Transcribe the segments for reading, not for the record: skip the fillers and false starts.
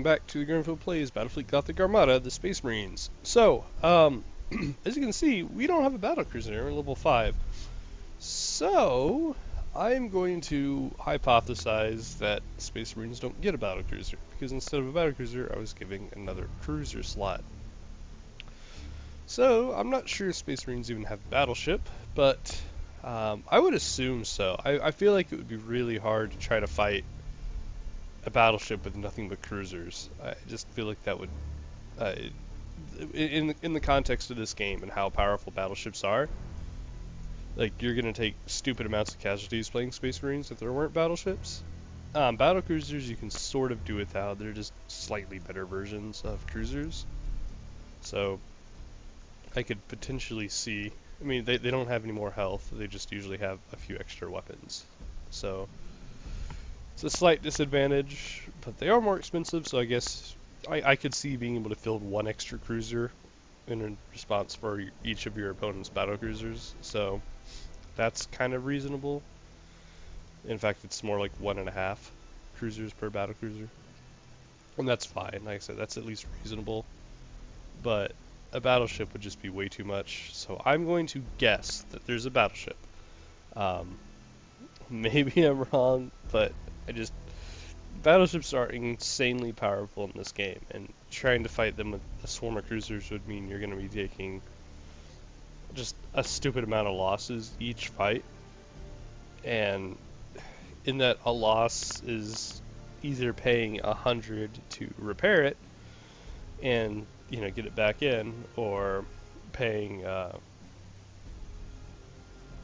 back to the GrinNfool Plays Battlefleet Gothic Armada, the Space Marines. So, as you can see, we don't have a battlecruiser, we're level 5. So, I'm going to hypothesize that Space Marines don't get a battlecruiser, because instead of a battlecruiser, I was giving another cruiser slot. So, I'm not sure if Space Marines even have a battleship, but I would assume so. I feel like it would be really hard to try to fight a battleship with nothing but cruisers. I just feel like that would, in the context of this game and how powerful battleships are, like you're gonna take stupid amounts of casualties playing Space Marines if there weren't battleships. Battle cruisers you can sort of do without. They're just slightly better versions of cruisers. So I could potentially see. I mean, they don't have any more health. They just usually have a few extra weapons. So it's a slight disadvantage, but they are more expensive, so I guess I could see being able to field one extra cruiser in response for each of your opponent's battle cruisers, so that's kind of reasonable. In fact, it's more like 1.5 cruisers per battle cruiser, and that's fine. Like I said, that's at least reasonable, but a battleship would just be way too much, so I'm going to guess that there's a battleship. Maybe I'm wrong, but battleships are insanely powerful in this game, and trying to fight them with a swarm of cruisers would mean you're going to be taking just a stupid amount of losses each fight, and in that a loss is either paying 100 to repair it and get it back in, or paying or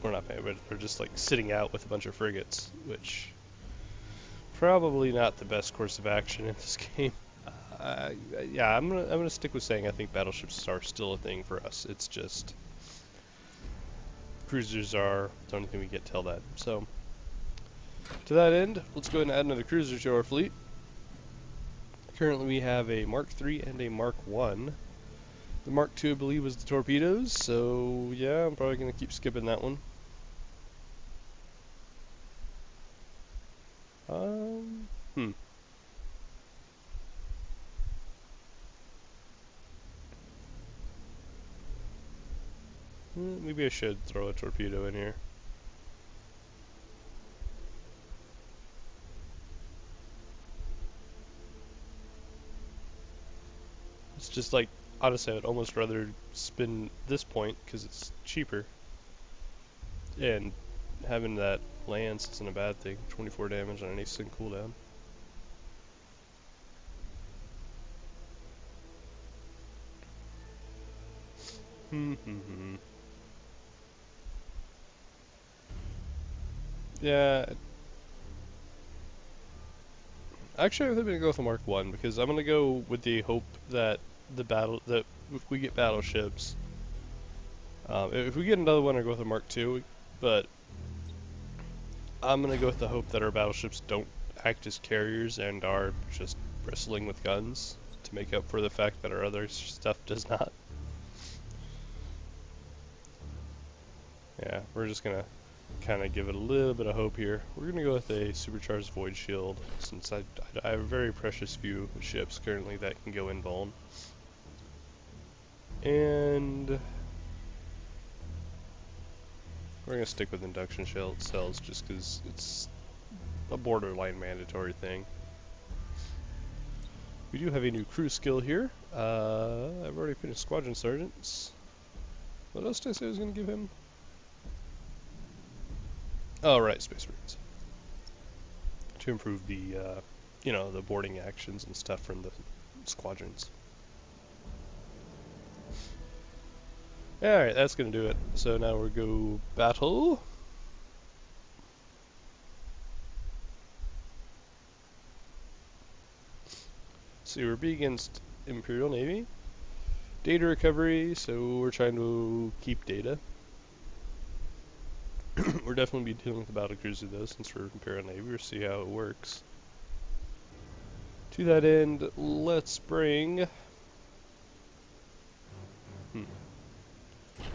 not paying, but or just like sitting out with a bunch of frigates, which probably not the best course of action in this game. Yeah, I'm gonna stick with saying I think battleships are still a thing for us. It's just cruisers are the only thing we get till that. So to that end, let's go ahead and add another cruiser to our fleet. Currently we have a Mark III and a Mark I. The Mark II I believe was the torpedoes, so yeah, I'm probably gonna keep skipping that one. Maybe I should throw a torpedo in here. It's just like, honestly, I'd almost rather spin this point because it's cheaper. And having that lance isn't a bad thing. 24 damage on an instant cooldown. Yeah. Actually, I think I'm gonna go with a Mark I because I'm gonna go with the hope that that if we get battleships, if we get another one, I go with a Mark II. But I'm gonna go with the hope that our battleships don't act as carriers and are just bristling with guns to make up for the fact that our other stuff does not. Yeah, we're just gonna kind of give it a little bit of hope here. We're gonna go with a supercharged void shield since I have a very precious few ships currently that can go invuln. And we're gonna stick with induction cells just because it's a borderline mandatory thing. We do have a new crew skill here. I've already finished squadron sergeants. What else did I say I was gonna give him? Oh, right, Space Marines. To improve the, the boarding actions and stuff from the squadrons. Alright, that's gonna do it. So now we'll go battle. So we're B against Imperial Navy. Data recovery, so we're trying to keep data. We're definitely be dealing with the battlecruiser though, since we're Imperial Navy. We'll see how it works. To that end, let's bring.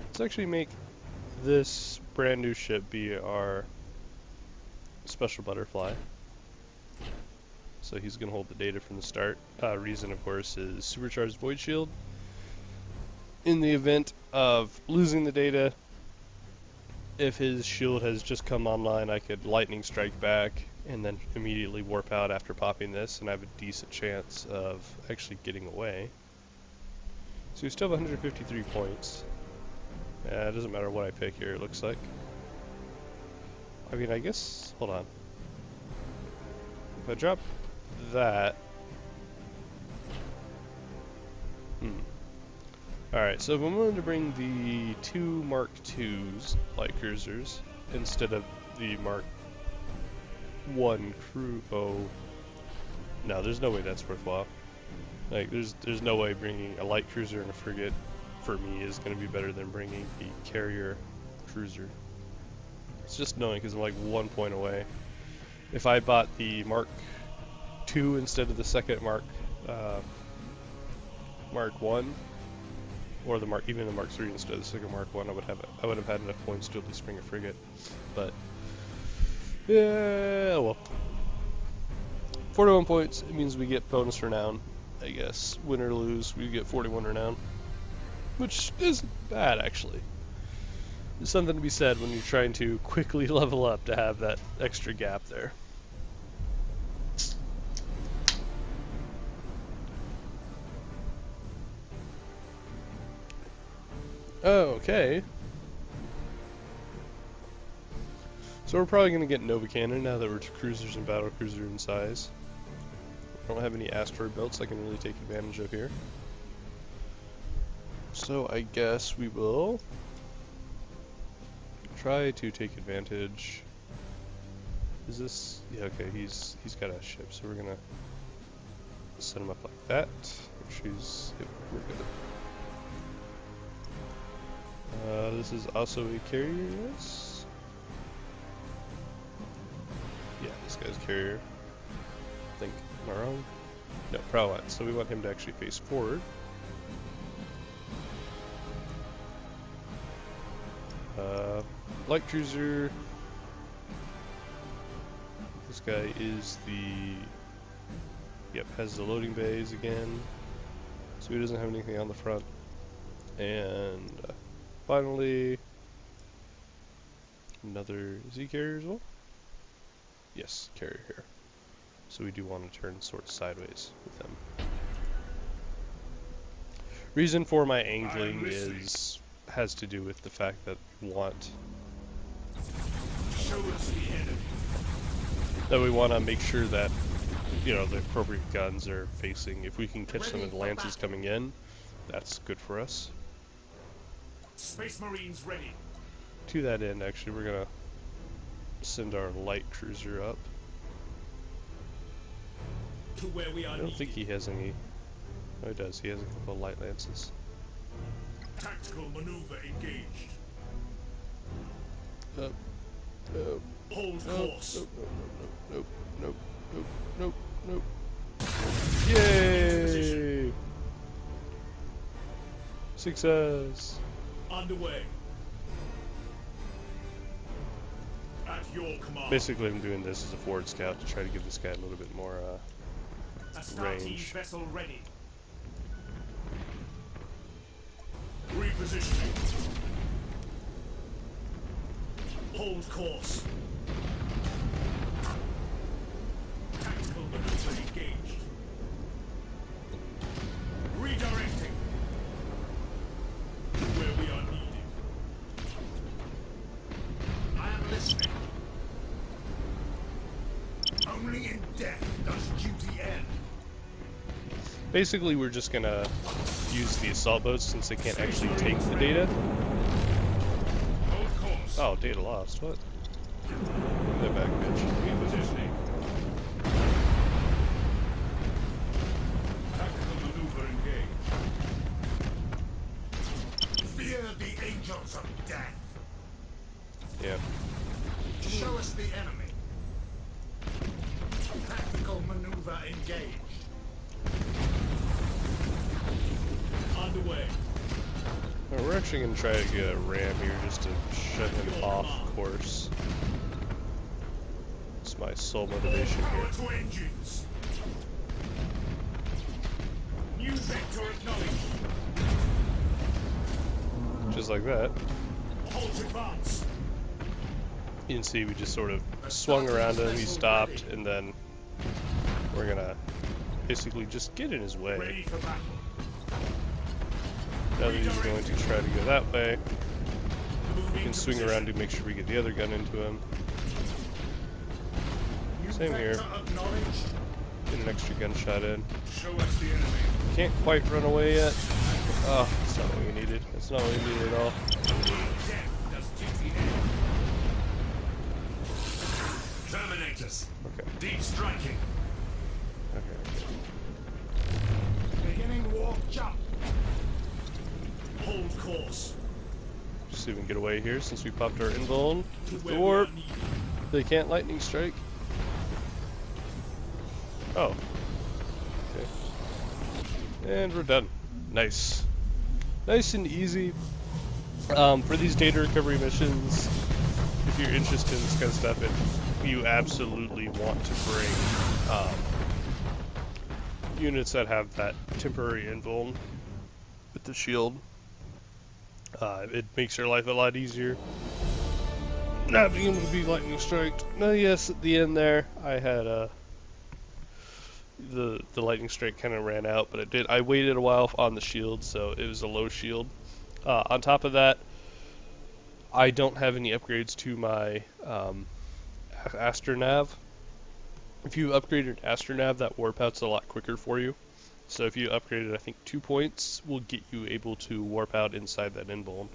Let's actually make this brand new ship be our special butterfly. so he's going to hold the data from the start. Reason, of course, is supercharged void shield. In the event of losing the data, if his shield has just come online, I could lightning strike back and then immediately warp out after popping this, and I have a decent chance of actually getting away. So we still have 153 points. It doesn't matter what I pick here, it looks like. I mean, I guess, hold on. If I drop that... Alright, so if I'm willing to bring the 2 Mark IIs light cruisers instead of the Mark 1 crew... Oh. No, there's no way that's worthwhile. Like, there's no way bringing a light cruiser and a frigate, for me, is going to be better than bringing the carrier cruiser. It's just annoying because I'm like 1 point away. If I bought the Mark II instead of the second Mark 1, or the even the Mark III instead of the second Mark 1, I would have had enough points to at least bring a frigate. But yeah, well, 41 points. It means we get bonus renown, I guess. Win or lose, we get 41 renown, which isn't bad actually. There's something to be said when you're trying to quickly level up to have that extra gap there. Okay. So we're probably going to get Nova Cannon now that we're cruisers and battle cruiser in size. I don't have any asteroid belts I can really take advantage of here. So I guess we will try to take advantage. Is this... Yeah, okay, he's got a ship, so we're going to set him up like that. Yep, we're good. This is also a carrier, yes? Yeah, this guy's carrier. I think. Am I wrong? No, prowess. So we want him to actually face forward. Light cruiser. This guy is the... Yep, has the loading bays again. So he doesn't have anything on the front. And... finally, another, is he carrier as well? Yes, carrier here. So we do want to turn sort of sideways with them. Reason for my angling has to do with the fact that we want to make sure that, you know, the appropriate guns are facing. If we can catch some of the lances coming in, that's good for us. Space Marines ready. To that end, actually, we're gonna send our light cruiser up. To where we are. I don't think he has any. Oh, he does. He has a couple of light lances. Tactical maneuver engaged. Hold course. Nope. Yay! Success! Underway. At your command. Basically, I'm doing this as a forward scout to try to give this guy a little bit more range. Vessel ready. Repositioning. Hold course. Tactical maneuver engaged. Redirecting. Where we are needed. I am listening. Only in death does duty end. Basically, we're just gonna use the assault boats since they can't actually take the data. Oh, data lost. What? Give that back, bitch. Repositioning. Tactical maneuver engaged. Fear the angels of death. Yeah. Show us the enemy. Tactical maneuver engaged. Underway. Well, we're actually going to try to get a ram here just to shut him off course. It's my sole motivation Power here. to engines. Sector acknowledged. Just like that. Halt advance. You can see we just sort of swung around him, he stopped, and then we're gonna basically just get in his way. Ready for battle. Now that he's going to try to go that way, we Moving can to swing position. around to make sure we get the other gun into him. New Same here. vector acknowledged. Get an extra gunshot in. Show us the enemy. Can't quite run away yet. Oh, that's not what we needed. That's not what we needed at all. Death does duty end. Terminators. Okay. Deep striking. Okay. Beginning warp jump. Hold course. Just see if we can get away here since we popped our invuln. To The where we warp. are needed. They can't lightning strike. Oh. Okay. And we're done. Nice. Nice and easy. For these data recovery missions, if you're interested in this kind of stuff, you absolutely want to bring units that have that temporary invuln with the shield. It makes your life a lot easier. Not being able to be lightning striked. No, yes, at the end there, I had the lightning strike kind of ran out, but I waited a while on the shield, so it was a low shield. On top of that, I don't have any upgrades to my Astronav. If you upgrade your Astronav, that warp out's a lot quicker for you. So if you upgrade it, I think 2 points will get you able to warp out inside that invuln,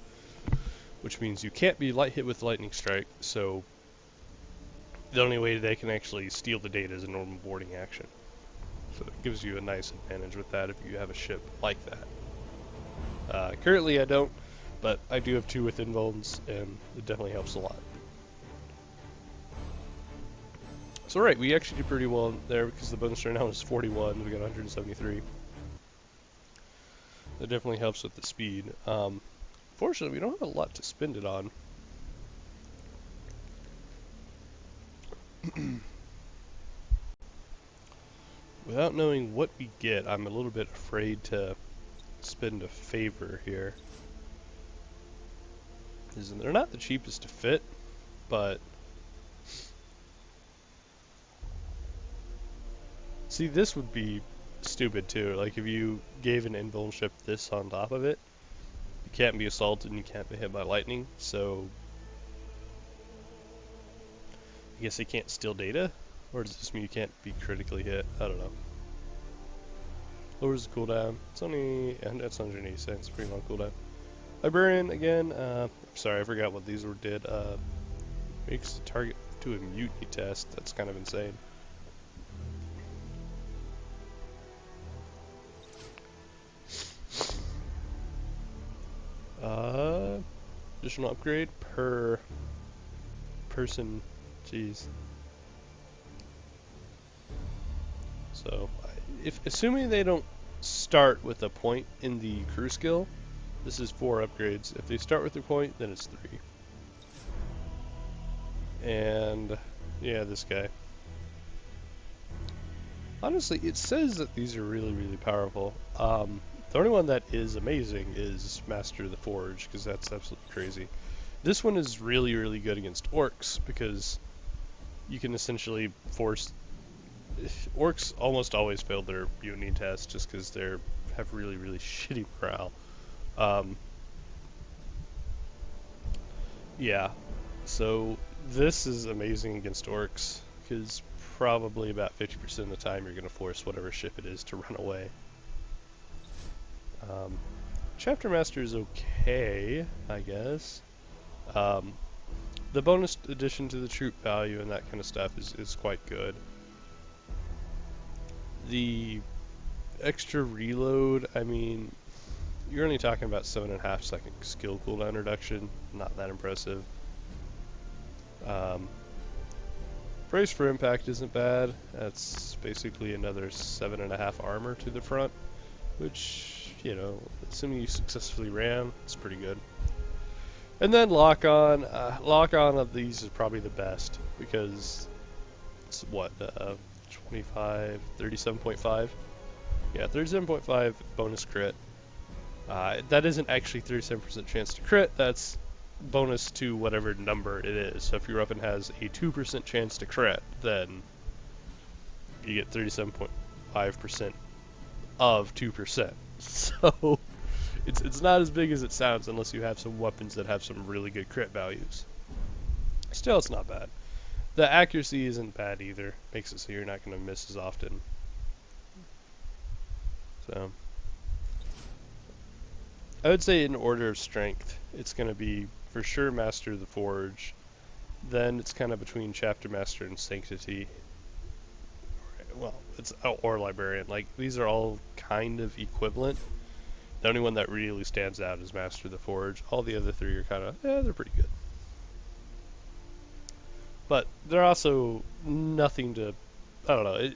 which means you can't be hit with lightning strike. So the only way they can actually steal the data is a normal boarding action. So it gives you a nice advantage with that if you have a ship like that. Currently I don't, but I do have 2 with invulns, and it definitely helps a lot. So right, we actually did pretty well there because the bonus right now is 41, we got 173. That definitely helps with the speed. Fortunately, we don't have a lot to spend it on. Without knowing what we get, I'm a little bit afraid to spend a favor here. They're not the cheapest to fit, but see, this would be stupid too. Like if you gave an invuln ship this on top of it, you can't be assaulted and you can't be hit by lightning, so I guess they can't steal data? Or does this mean you can't be critically hit? I don't know. Lowers the cooldown. It's only, and that's 180 seconds, pretty long cooldown. Librarian again. Sorry, I forgot what these did. Makes the target do a mutiny test. That's kind of insane. Additional upgrade per person. Jeez. So, if assuming they don't start with a point in the crew skill, this is 4 upgrades. If they start with a point, then it's 3. And yeah, this guy. Honestly, it says that these are really, really powerful. The only one that is amazing is Master of the Forge, because that's absolutely crazy. This one is really, really good against orcs, because you can essentially force... Orcs almost always fail their mutiny test, just because they have really, really shitty morale. Yeah, so this is amazing against orcs, because probably about 50% of the time you're going to force whatever ship it is to run away. Chapter Master is okay, I guess. The bonus addition to the troop value and that kind of stuff is quite good. The extra reload, I mean, you're only talking about 7.5 second skill cooldown reduction, not that impressive. Brace for impact isn't bad. That's basically another 7.5 armor to the front, which, you know, assuming you successfully ram, it's pretty good. And then lock on of these is probably the best, because it's what, 25, 37.5. Yeah, 37.5 bonus crit. That isn't actually 37% chance to crit, that's bonus to whatever number it is. So if your weapon has a 2% chance to crit, then you get 37.5% of 2%. So it's not as big as it sounds unless you have some weapons that have some really good crit values. Still, it's not bad. The accuracy isn't bad either. Makes it so you're not going to miss as often. So I would say in order of strength, it's going to be for sure Master of the Forge. Then it's kind of between Chapter Master and Sanctity. Well, it's or Librarian. Like, these are all kind of equivalent. The only one that really stands out is Master of the Forge. All the other three are kind of, they're pretty good. But they're also nothing to, I don't know.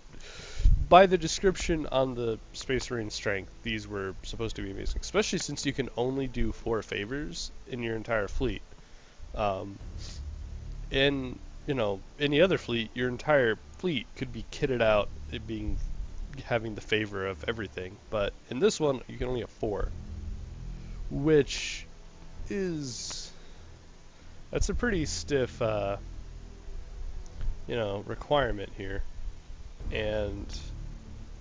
By the description on the Space Marine strength, these were supposed to be amazing, especially since you can only do 4 favors in your entire fleet. In any other fleet, your entire fleet could be kitted out, having the favor of everything. But in this one, you can only have 4, which is that's a pretty stiff, requirement here, and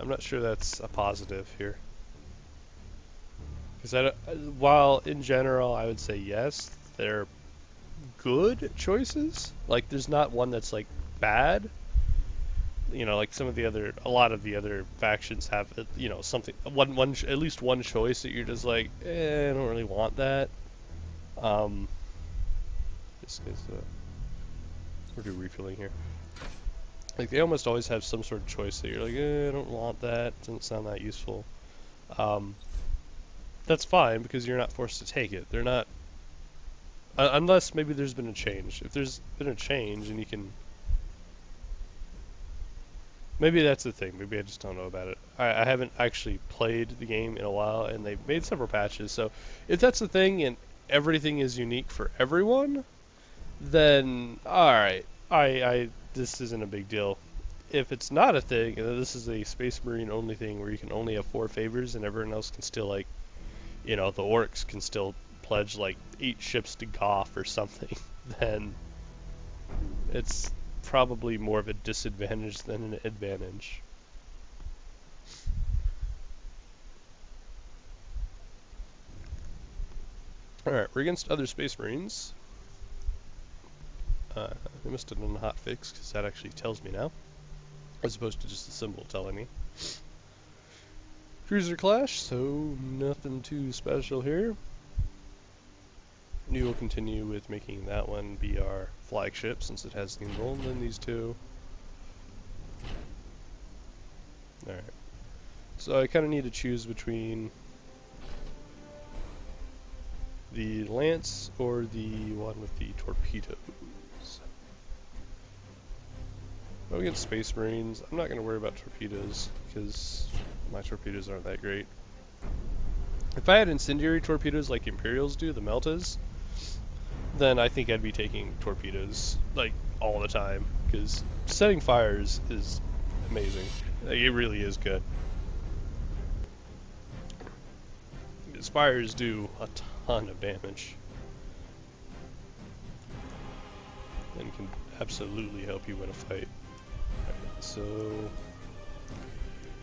I'm not sure that's a positive here. Because while in general I would say yes, they're good choices. Like, there's not one that's like bad. Like a lot of the other factions have, something, at least one choice that you're just like, I don't really want that. This is, we're doing refilling here. Like, they almost always have some sort of choice that you're like, I don't want that, doesn't sound that useful. That's fine, because you're not forced to take it. They're not, unless maybe there's been a change. If there's been a change and you can, maybe that's the thing, maybe I just don't know about it. I haven't actually played the game in a while, and they've made several patches, so if that's the thing and everything is unique for everyone, then alright, this isn't a big deal. If it's not a thing, and this is a Space Marine only thing where you can only have 4 favors and everyone else can still, like, the orcs can still pledge like 8 ships to Goth or something, then it's probably more of a disadvantage than an advantage. Alright, we're against other Space Marines. I must have done a hotfix, because that actually tells me now, as opposed to just a symbol telling me. Cruiser clash, so nothing too special here. We will continue with making that one be our flagship, since it has the involvement in these two. Alright, so I kind of need to choose between the lance or the one with the torpedoes. Against Space Marines, I'm not going to worry about torpedoes, because my torpedoes aren't that great. If I had incendiary torpedoes like Imperials do, the Meltas, then I think I'd be taking torpedoes like all the time, because setting fires is amazing. Like, it really is good. Because fires do a ton of damage, and can absolutely help you win a fight. Right, so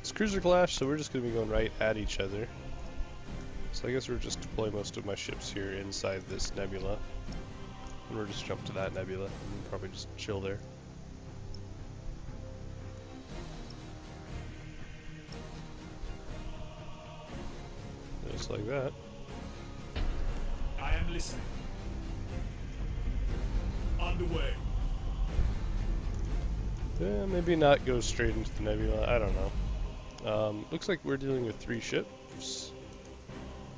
it's cruiser clash, so we're just going to be going right at each other. So I guess we'll just deploy most of my ships here inside this nebula, and we'll just jump to that nebula and probably just chill there. Just like that. I am listening. On the way. Yeah, maybe not go straight into the nebula, I don't know. Looks like we're dealing with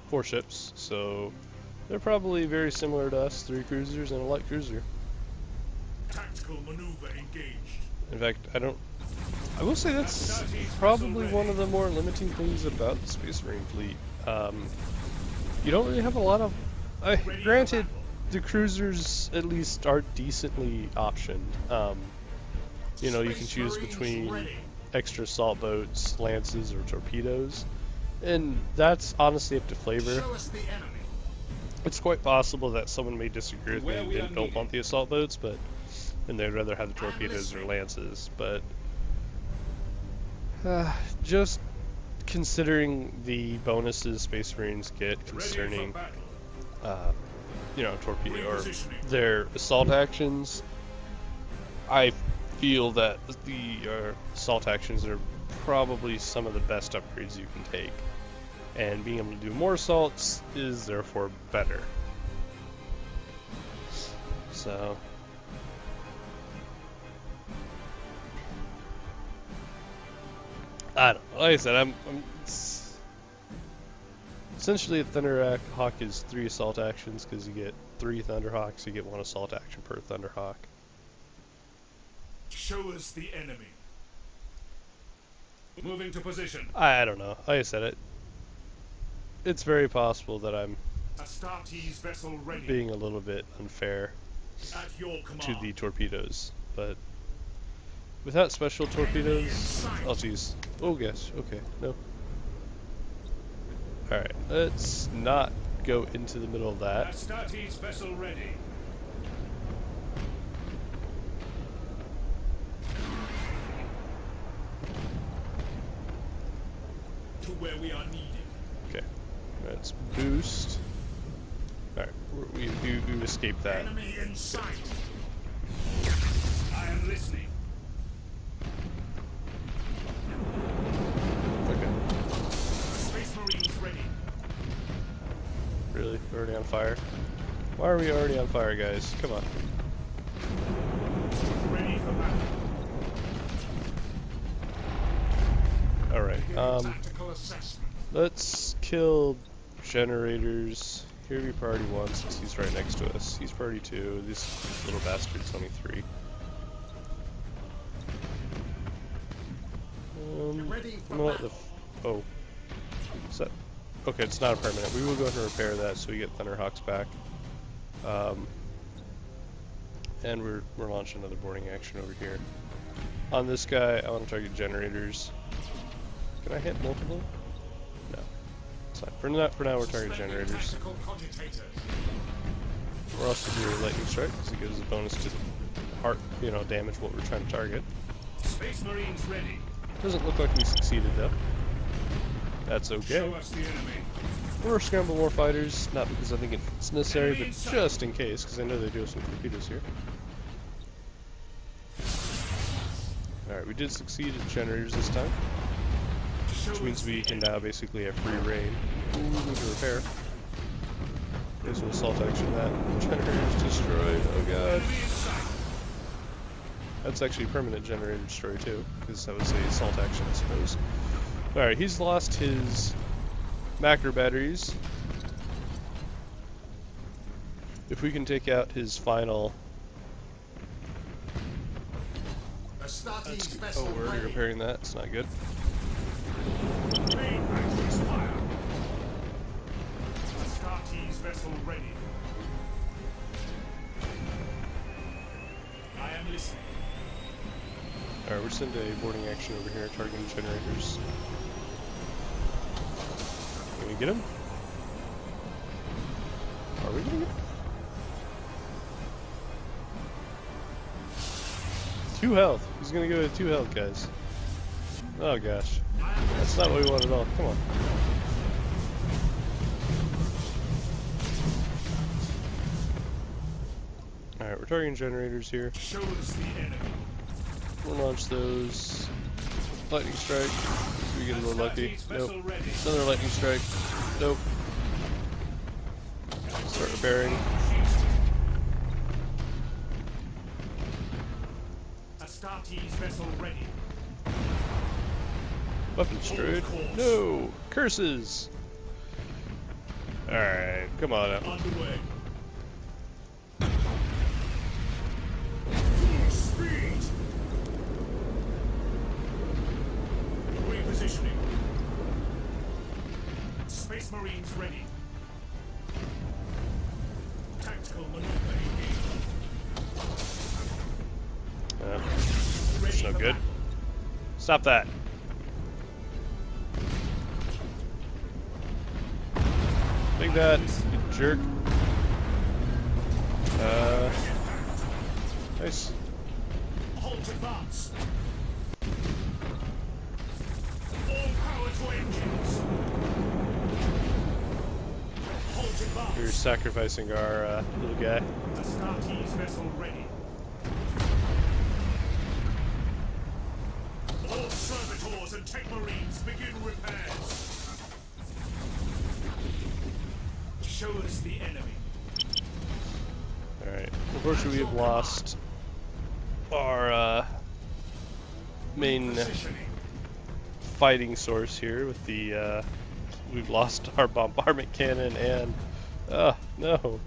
4 ships, so they're probably very similar to us, 3 cruisers and a light cruiser. Tactical maneuver engaged. In fact, I will say that's probably one of the more limiting things about the Space Marine fleet. You don't really have a lot of, granted, the cruisers at least are decently optioned. You can choose between extra assault boats, lances, or torpedoes. And that's honestly up to flavor. Show us the enemy. It's quite possible that someone may disagree with me and don't want the assault boats, and they'd rather have the torpedoes or lances. But just considering the bonuses Space Marines get concerning, torpedo or their assault actions, I feel that the assault actions are probably some of the best upgrades you can take. And being able to do more assaults is therefore better. So I don't know. Like I said, I'm essentially a Thunderhawk is 3 assault actions because you get 3 Thunderhawks, you get 1 assault action per Thunderhawk. Show us the enemy. Moving to position. I don't know. Like I said, it's very possible that I'm Astartes vessel ready. being a little bit unfair At your command. to the torpedoes, but without special torpedoes, oh geez, oh gosh, okay, no. Alright, let's not go into the middle of that. Astartes vessel ready. To where we are needed. Okay, let's boost. Alright, we escaped that. Enemy in sight. I am listening. Okay, Space Marines ready. really? We're already on fire? Why are we already on fire, guys? Come on. Ready for battle. Alright, Tactical assessment. let's kill generators. Here we priority 1 since he's right next to us. He's priority 2. This little bastard's only 3. Ready for You know what? battle. Oh. Is that? Okay, it's not a permanent. We will go ahead and repair that so we get Thunderhawks back. And we're launching another boarding action over here. On this guy, I want to target generators. Can I hit multiple? No. It's fine. For now, we're targeting generators. Tactical cogitators. We're also doing lightning strike because it gives us a bonus to heart, damage what we're trying to target. Space Marines ready. Doesn't look like we succeeded though. That's okay. Show us the enemy. We're scramble more fighters, not because I think it's necessary, but just in case, because I know they do have some torpedoes here. Alright, we did succeed at generators this time, which means we can now basically have free reign. Ooh, we need to repair. There's an assault action that generators destroyed. Oh god. That's actually a permanent generator destroy too, because that was a assault action, I suppose. Alright, he's lost his macro batteries. If we can take out his final... Oh, we're already repairing that. It's not good. Main batteries fire. Astartes vessel ready. I am listening. Alright, we're sending a boarding action over here, targeting generators. Can we get him? Are we gonna get him? 2 health. He's gonna go with 2 health, guys. Oh gosh. That's not what we want at all. Come on. Alright, we're targeting generators here. Show us the enemy. We'll launch those. Lightning strike. See if we get a little lucky. Nope. Another lightning strike. Nope. Start repairing. Astartes vessel ready. Weapon destroyed. No! Curses! Alright, come on up. Underway. Full speed. Repositioning. Space Marines ready. Tactical maneuver engaged. That's no good. Stop that. Take that, you jerk. Nice. Halt advance. All power to engines. Halt advance. You're sacrificing our little guy. Astartes vessel ready. All servitors and tech marines begin repairs. Show us the enemy. Alright. Unfortunately, we have lost our main Positioning. fighting source here with the we've lost our bombardment cannon and no.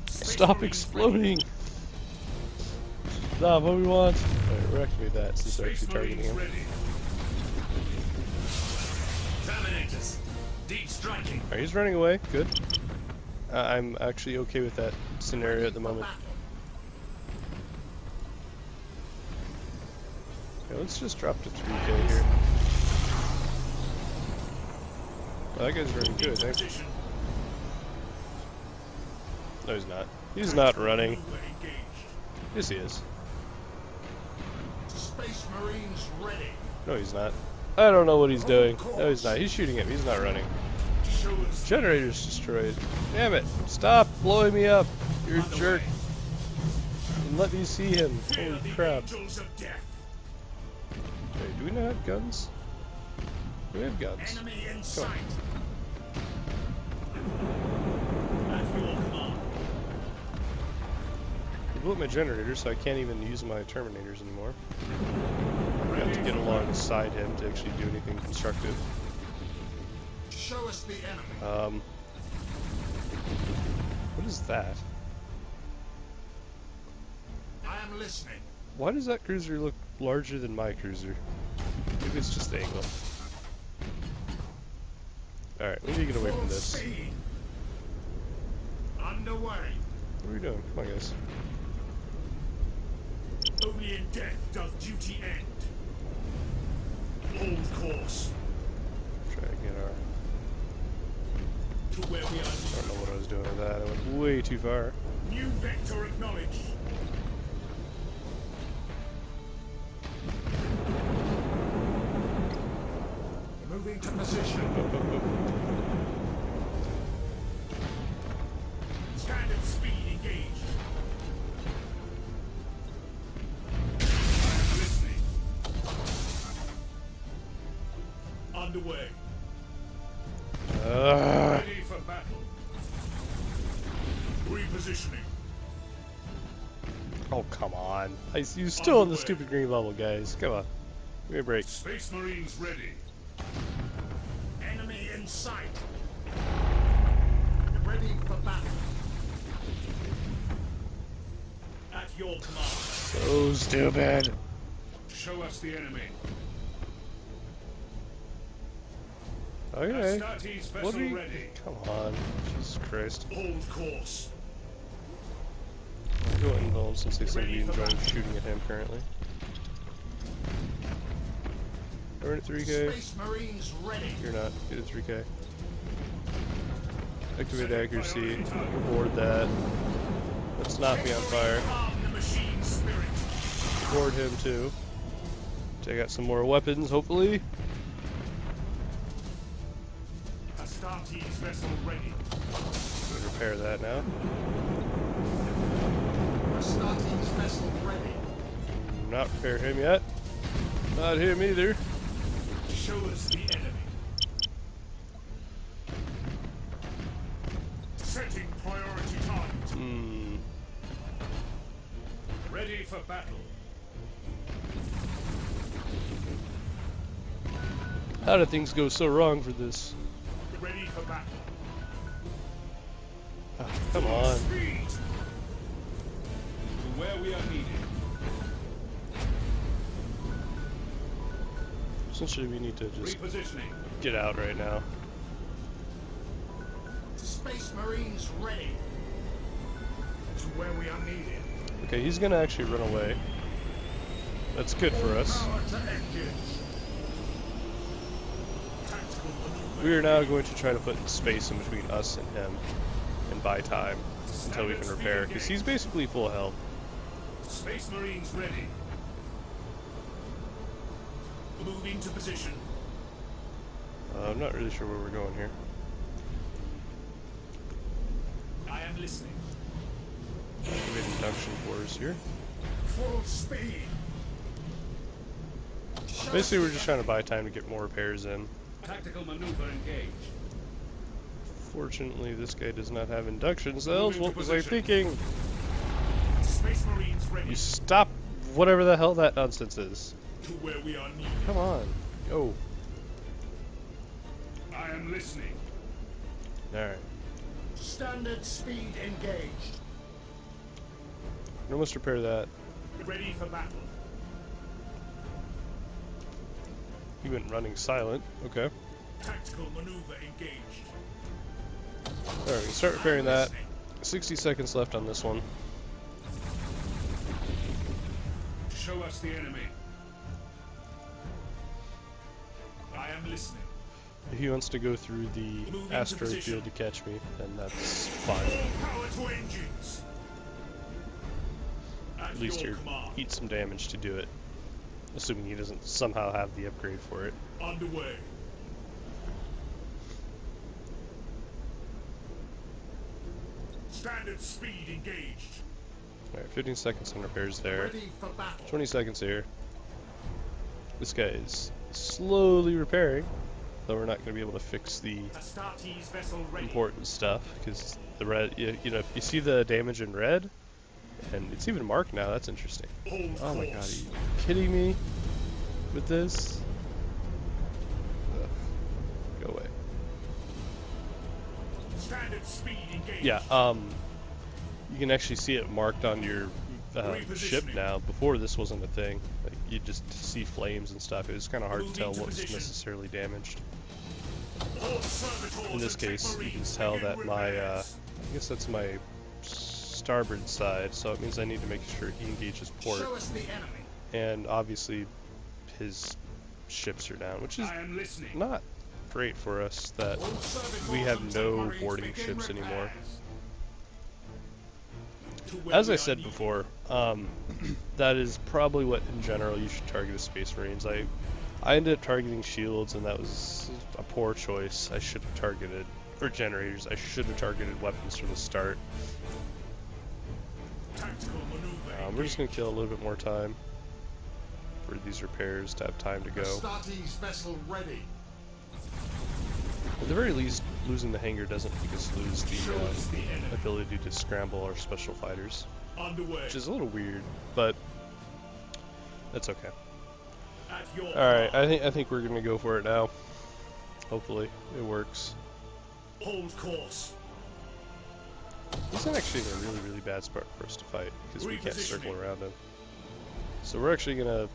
Stop exploding! Stop what we want. Alright, we're activate that since they're actually targeting him. Terminators. Deep striking. Alright, he's running away. Good. I'm actually okay with that scenario at the moment. Okay, let's just drop to 3K here. Oh, that guy's running too, I think. No, he's not. He's not running. Yes, he is. Space Marines ready. No, he's not. I don't know what he's doing. No, he's not. He's shooting him. He's not running. Show us Generator's destroyed. Damn it. Stop blowing me up. You're a jerk. And let me see him. Fear Holy the crap. angels of death. Wait, do we not have guns? We have guns. Enemy in Go. sight. At your command. He blew up my generator, so I can't even use my terminators anymore. I have to get alongside him to actually do anything constructive. Show us the enemy. What is that? I am listening. Why does that cruiser look larger than my cruiser? Maybe it's just the angle. Alright, we need to get away from Full this. speed. Underway. What are we doing? Come on, guys. Only in death does duty end. Hold course Try to get our... to where we I don't know are. what I was doing with that. I went way too far. New vector acknowledged. Moving to position. Standard speed engaged. Listening. Underway. Ready for battle. Repositioning. Oh, come on. You're still in the stupid green bubble, guys. Come on. Give me a break. Space Marines ready. Enemy in sight. Ready for battle. At your command. So stupid. Show us the enemy. Okay. Astartes What vessel are you... ready. Come on. Jesus Christ. Hold course. I'll go invuln since they seem to be enjoying shooting at him currently. We're at 3K. Space Marines ready. You're not. Get at 3K. Activate accuracy. Board that. Let's not be on fire. Calm the machine spirit. Board him too. Take out some more weapons, hopefully. Astartes vessel ready. We can repair that now. Astartes vessel ready. Not repair him yet. Not him either. Show us the enemy. Setting priority target. Ready for battle. How did things go so wrong for this? Ready for battle. Oh, come on. Speed. To where we are needed. Essentially, we need to just Repositioning. get out right now. Space Marines ready. To where we are needed. Okay, he's gonna actually run away. That's good for us. Power to engines. Tactical maneuver. We are now going to try to put space in between us and him and buy time until we can repair, because he's basically full health. Space Marines ready. Moving to position. I'm not really sure where we're going here. I am listening. We have induction cores here. Full speed. Basically, we're just trying to buy time to get more repairs in. Tactical maneuver engaged. Fortunately, this guy does not have induction cells. Moving What to was I position. thinking? Space Marines ready. You stop whatever the hell that nonsense is. To where we are needed. Come on. Go. I am listening. Alright. Standard speed engaged. We must repair that. Ready for battle. He went running silent. Okay. Tactical maneuver engaged. Alright, we can start repairing that. 60 seconds left on this one. Show us the enemy. I am listening. If he wants to go through the Moving to asteroid position. field to catch me, then that's fine. All power to engines. At least your he'll command. eat some damage to do it. Assuming he doesn't somehow have the upgrade for it. Underway. Standard speed engaged. Alright, 15 seconds on repairs there. Ready for battle. 20 seconds here. This guy is slowly repairing, though we're not going to be able to fix the Astartes vessel ready. important stuff, because the red, you know, you see the damage in red, and it's even marked now. That's interesting. Hold Oh my god, are course. you kidding me with this? Ugh. Go away. Standard speed engaged. Yeah, you can actually see it marked on your ship Repositioning. now. Before this wasn't a thing. Like, you just see flames and stuff. It was kind of hard to Moving tell to what was position. necessarily damaged. All servitors In this and tech case, you can marines tell begin that my, repairs. I guess that's my starboard side, so it means I need to make sure he engages port. Show us the enemy. And obviously, his ships are down, which is I am listening. not great for us that All servitors we have and no tech marines boarding begin ships anymore. repairs. To where As we I are said needed. before, that is probably what in general you should target as Space Marines. I ended up targeting shields, and that was a poor choice. I should have targeted, or generators, I should have targeted weapons from the start. Tactical maneuver. We're just going to kill a little bit more time for these repairs to have time to go. Astartes vessel ready. At the very least, losing the hangar doesn't make us lose Show the us the enemy. ability to scramble our special fighters, Underway. which is a little weird, but that's okay. At your Alright, command. I think we're gonna go for it now. Hopefully, it works. Hold course. He's actually in a really, really bad spot for us to fight, because we can't circle Repositioning. around him. So we're actually gonna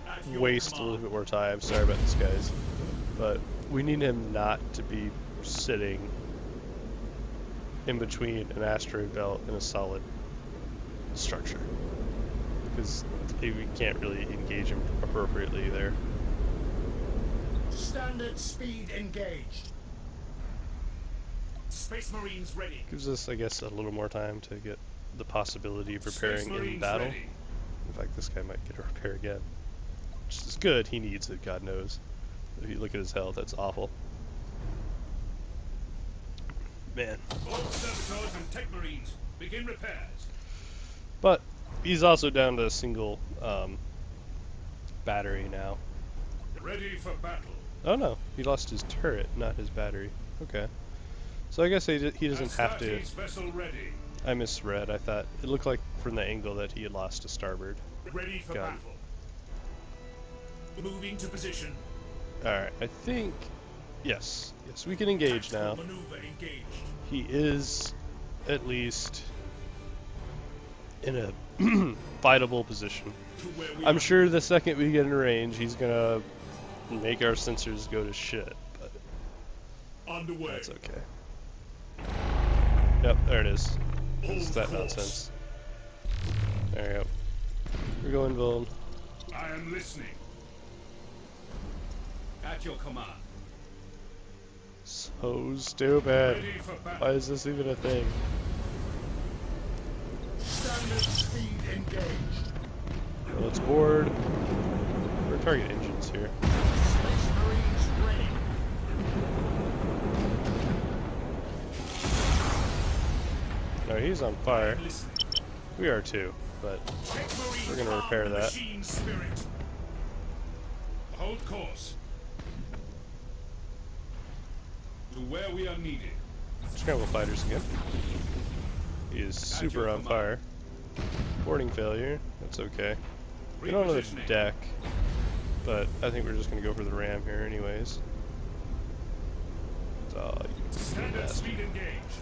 At your waste a command. little bit more time. Sorry about this, guys. But we need him not to be sitting in between an asteroid belt and a solid structure, because we can't really engage him appropriately there. Standard speed engaged. Space Marines ready. Gives us, I guess, a little more time to get the possibility of Space preparing in Marines battle. ready. In fact, this guy might get a repair again, which is good. He needs it, God knows. If you look at his health, that's awful. Man. All servitors and tech marines begin repairs. But he's also down to a single battery now. Ready for battle. Oh no, he lost his turret, not his battery. Okay. So I guess he doesn't have to. Astartes vessel ready. I misread. I thought it looked like from the angle that he had lost to starboard. Ready for Got it. battle. Moving to position. Alright, I think. Yes. Yes, we can engage now. Tactical maneuver engaged. He is at least in a fightable position. To where we I'm are. sure the second we get in range, he's gonna make our sensors go to shit, but Underway. that's okay. Yep, there it is. It's Hold that course. nonsense. There you go. We're going Vuln. I am listening. At your command. So stupid. Ready for battle. Why is this even a thing? Standard speed engaged. Well, let's board. We're target engines here. Space Marines ready. No, he's on fire. Listening. We are too, but we're gonna repair that. Machine spirit. Hold course. To where we are needed. Scramble fighters again. He is super on fire. Boarding failure. That's okay. Get onto the deck, but I think we're just gonna go for the ram here, anyways. Oh, you Standard bastard. speed engaged.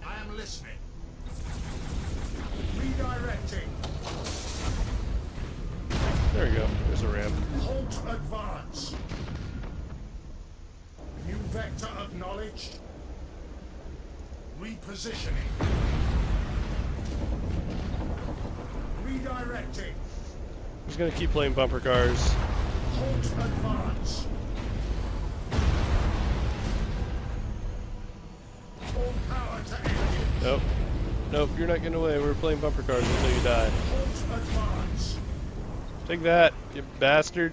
I am listening. Redirecting. There we go. There's a ram. Halt advance. New vector acknowledged. Repositioning. Redirecting. He's gonna keep playing bumper cars. Halt advance. Full power to engine. Nope. Nope, you're not getting away. We're playing bumper cars until you die. Halt advance. Take that, you bastard.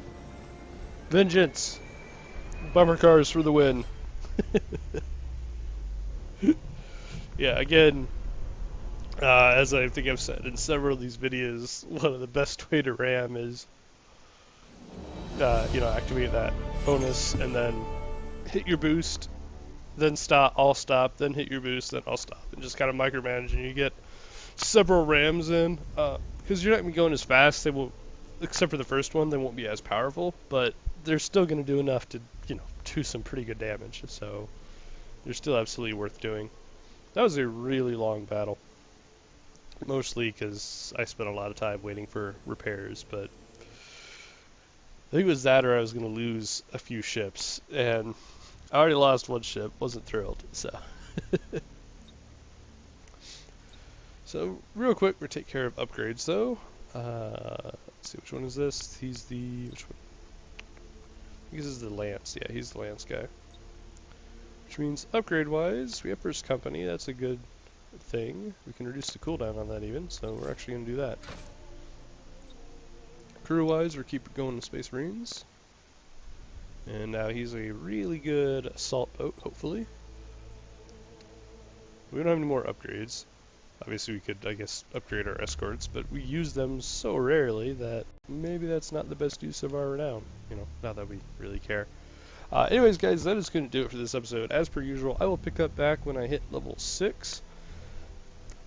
Vengeance. Bumper cars for the win. Yeah, again, as I think I've said in several of these videos, one of the best way to ram is, activate that bonus and then hit your boost, then stop, I'll stop, then hit your boost, then I'll stop, and just kind of micromanage, and you get several rams in, because you're not going to be going as fast. They won't, except for the first one, they won't be as powerful, but they're still going to do enough to, do some pretty good damage, so they're still absolutely worth doing. That was a really long battle, mostly because I spent a lot of time waiting for repairs, but I think it was that or I was going to lose a few ships, and I already lost one ship, wasn't thrilled, so. So, real quick, we'll take care of upgrades, though. Let's see, which one is this? He's the, which one? I think this is the Lance, yeah, he's the Lance guy. Which means, upgrade-wise, we have First Company, that's a good thing. We can reduce the cooldown on that even, so we're actually going to do that. Crew-wise, we're keep going to Space Marines. And now he's a really good assault boat, hopefully. We don't have any more upgrades. Obviously we could, I guess, upgrade our escorts, but we use them so rarely that maybe that's not the best use of our renown. Not that we really care. Anyways, guys, that is going to do it for this episode. As per usual, I will pick up back when I hit level 6.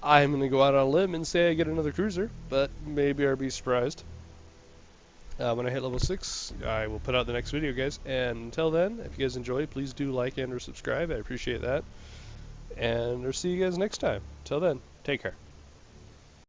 I'm going to go out on a limb and say I get another cruiser, but maybe I'll be surprised. When I hit level 6, I will put out the next video, guys. And until then, if you guys enjoyed, please do like and or subscribe. I appreciate that. And I'll see you guys next time. Till then, take care.